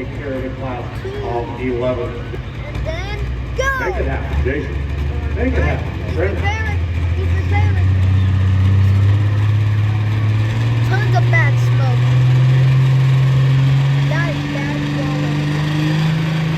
take care of the class of 11. And then go! Make it happen, Jason. Make it happen. He's Friend. preparing. He's preparing. Tons of bad smoke. That is bad quality.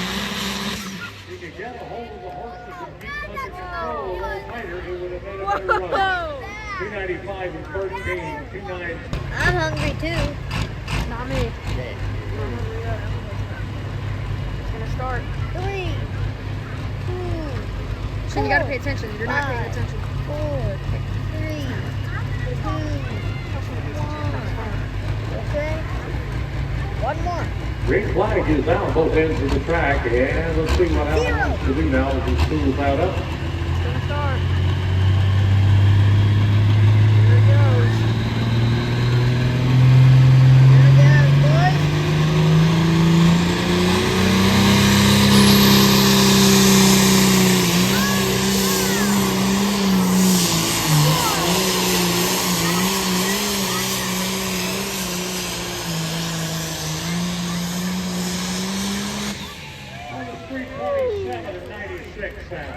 If you could get a hold of the horses and keep them under control a little tighter, it would have been a better run. 295 and 13, 29. I'm hungry too. Not me. It's gonna start. 3, 2, Shin, you gotta pay attention. You're not paying attention. 4, 3, 2, 1. Okay. One more. Green flag is down both ends of the track, and let's see what Alan wants to do now as he spools that up. It's gonna start. Here it goes. Here we go, boys. On the 327 and 96 sound.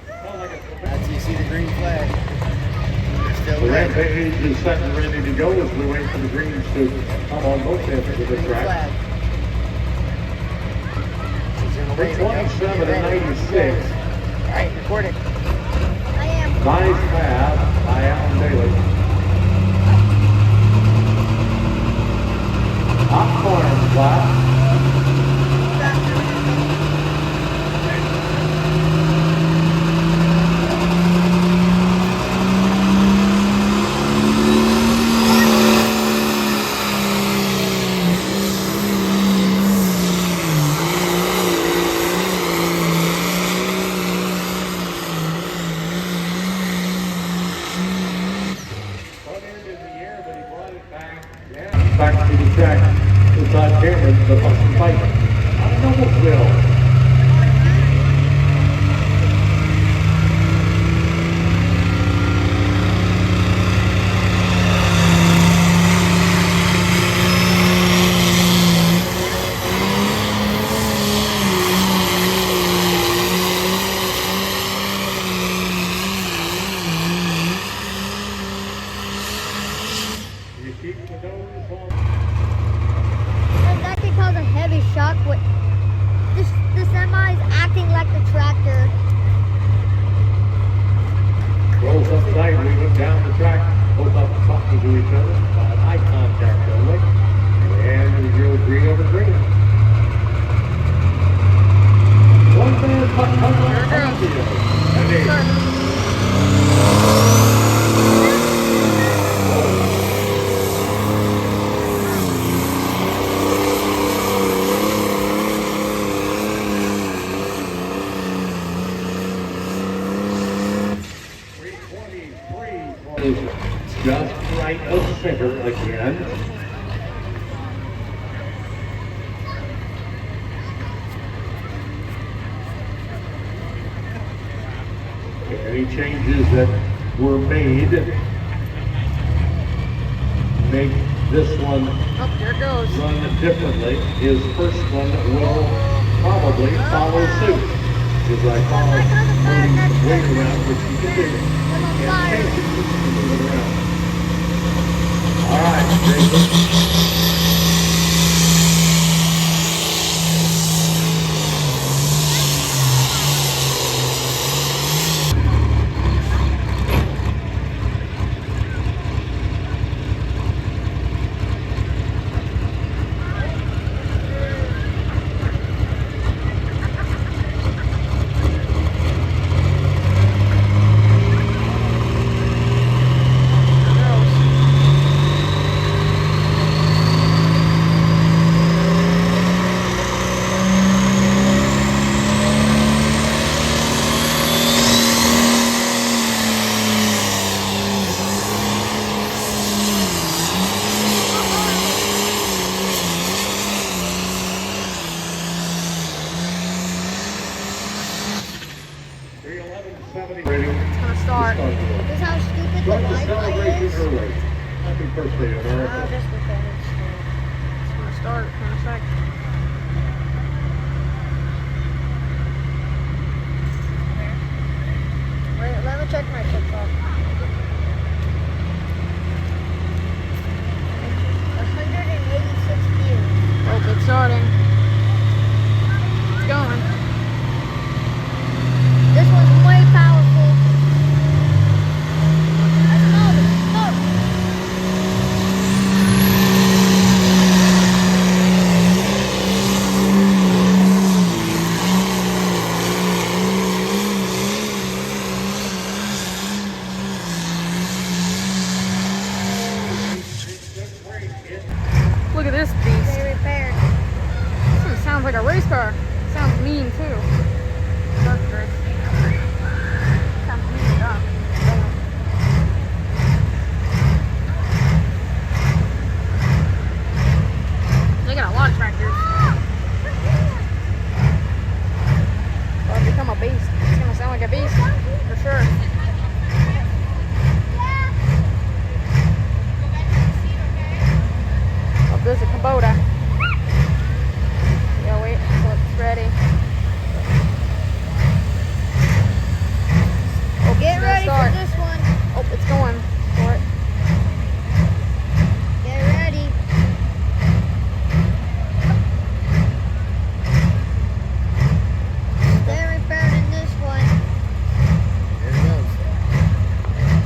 Sound like a After you see the green flag, they're still The red. Rampage is set and ready to go as we wait for the greens to come on both ends of the Green track. flag. She's in the way. 327 and 96. All right, record it. I am. Nice pass by Alan Bailey. Hot corner flat. Front end in the air, but he brought it back. Yeah. Back to the track. Inside Cameron, the Boston fight. Out of Noblesville. You keep the nose on. And that can cause a heavy shock with the semi is acting like the tractor. Rolls up tight, we went down the track, both up talking to each other, eye contact only, and we go green over green. One man putt and eight. Is just right of center again. Any changes that were made make this one Oh, there it goes. run differently. His first one will probably follow suit. As I call weight around, which you can do. And change it just to move it around. All right, Jason. There it goes. Ready? It's gonna start. This is how stupid the Start the Wi-Fi celebration is. early. Happy birthday, America. It's gonna start in a sec. Wait, let me check my TikTok. 186 views. Oh, it's starting. It's going. This one's way powerful. I smell the smoke. Look at this beast. They repaired. This one sounds like a race car. Sounds mean too. Dark race. Sounds mean and dumb. They got a lot of tractors. Well, become a beast. It's gonna sound like a beast for sure. Oh, there's a Kubota. Yeah, wait until it's ready. Oh, Get it's gonna ready start. for this one. Oh, it's going for it. Get ready. Stay repaired in this one. There it goes.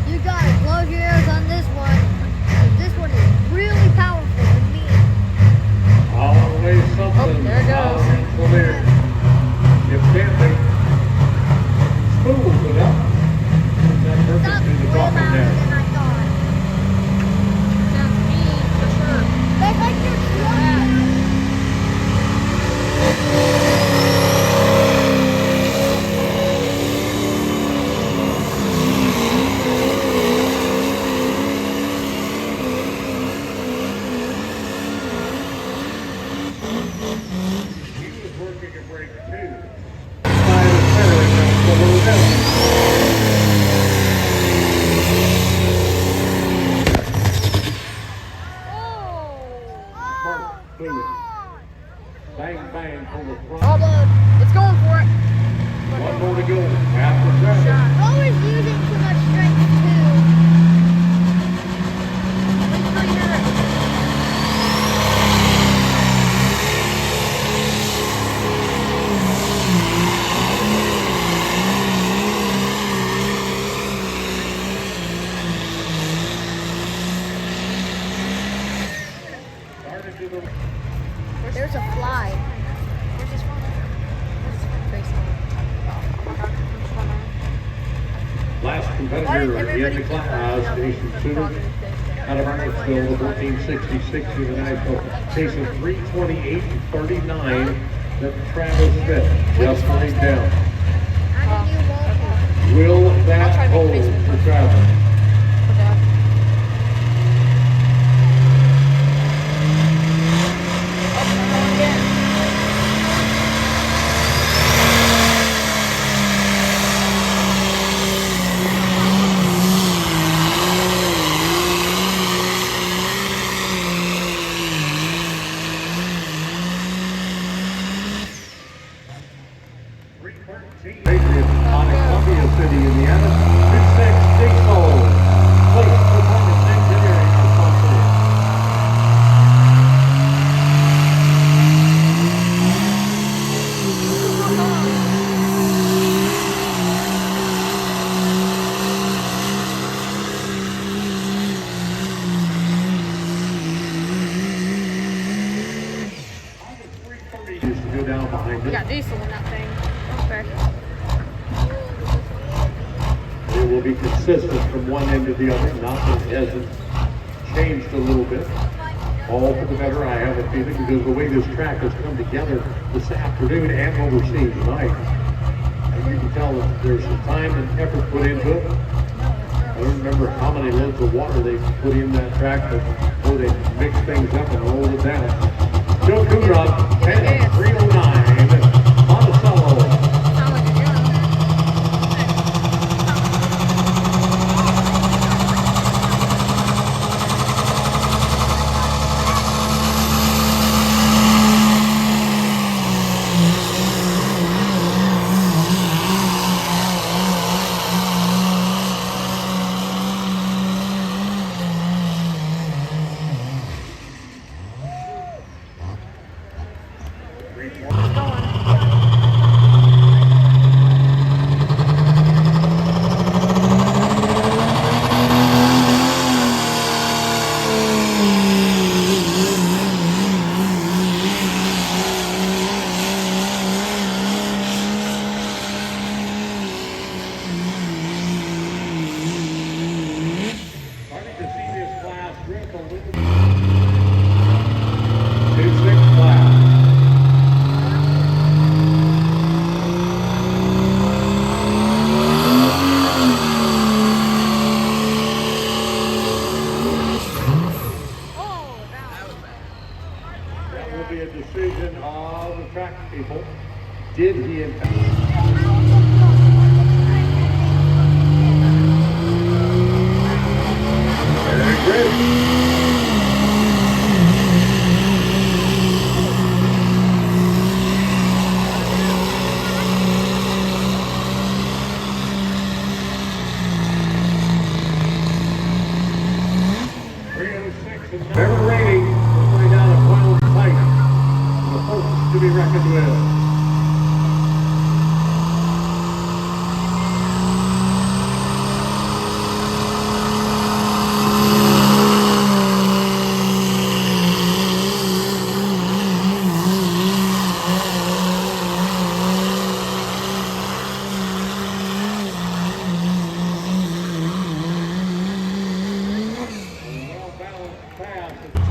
You gotta close your ears on this one. 'Cause this one is really powerful to me. Always something. Oh, there it goes. Loud and clear. If can't be. Spools it up. That purpose Sounds is the way talking louder now. than I thought. Sounds mean for sure. That's like your truck. He was working a break too. By the center and that's the little hill. Mark Booth. Bang, bang from the front. Oh, it's going for it. One more to go. After traffic. Always using too much strength too. Wait till you hear it. Started to the There's a fly. Where's this phone? Where's this phone face on? Oh, my God. Where's this phone on? last competitor in the class, Jason Suter, out of Arnottsville, the 1466 in the national, chasing 328.39. That Travis Smith just laid down. I knew you won't. Will I'll try that to make hold Facebook for Travis? For that. Oh, they're going again. Patriots out of Columbia City, Indiana. 2-6 Diesel. Place Performance Engineering responsible. Used to go down behind We it. got diesel in that thing. Okay. It will be consistent from one end to the other. Nothing hasn't changed a little bit. All for the better, I have a feeling, because the way this track has come together this afternoon and what we're seeing tonight, and you can tell that there's some time and effort put into it. I don't remember how many loads of water they put in that track, but boy, they mixed things up and rolled it down. Joe Coonrod, 10-309, Monticello. Sound like a gun. It's going. Starting to see this class drift a little. 2-6 class. Oh, down. That will be a decision of the track people. Did he in fact? Very good. Never rating, we'll find out if Wild Pike is a force to be reckoned with.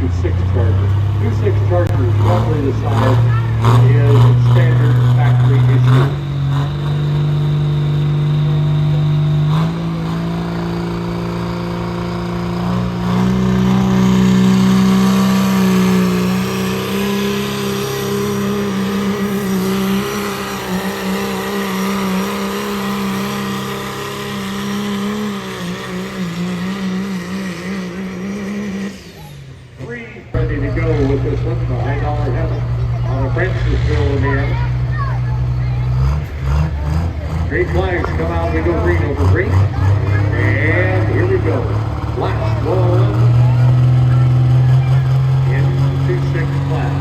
Two-six Charger. Two-six Charger is roughly the size it is in standard factory issue. Ready to go with this one, the high dollar heaven on a Francisville, Indiana. Green flags come out, we go green over green. And here we go. Last one in the 2-6 class.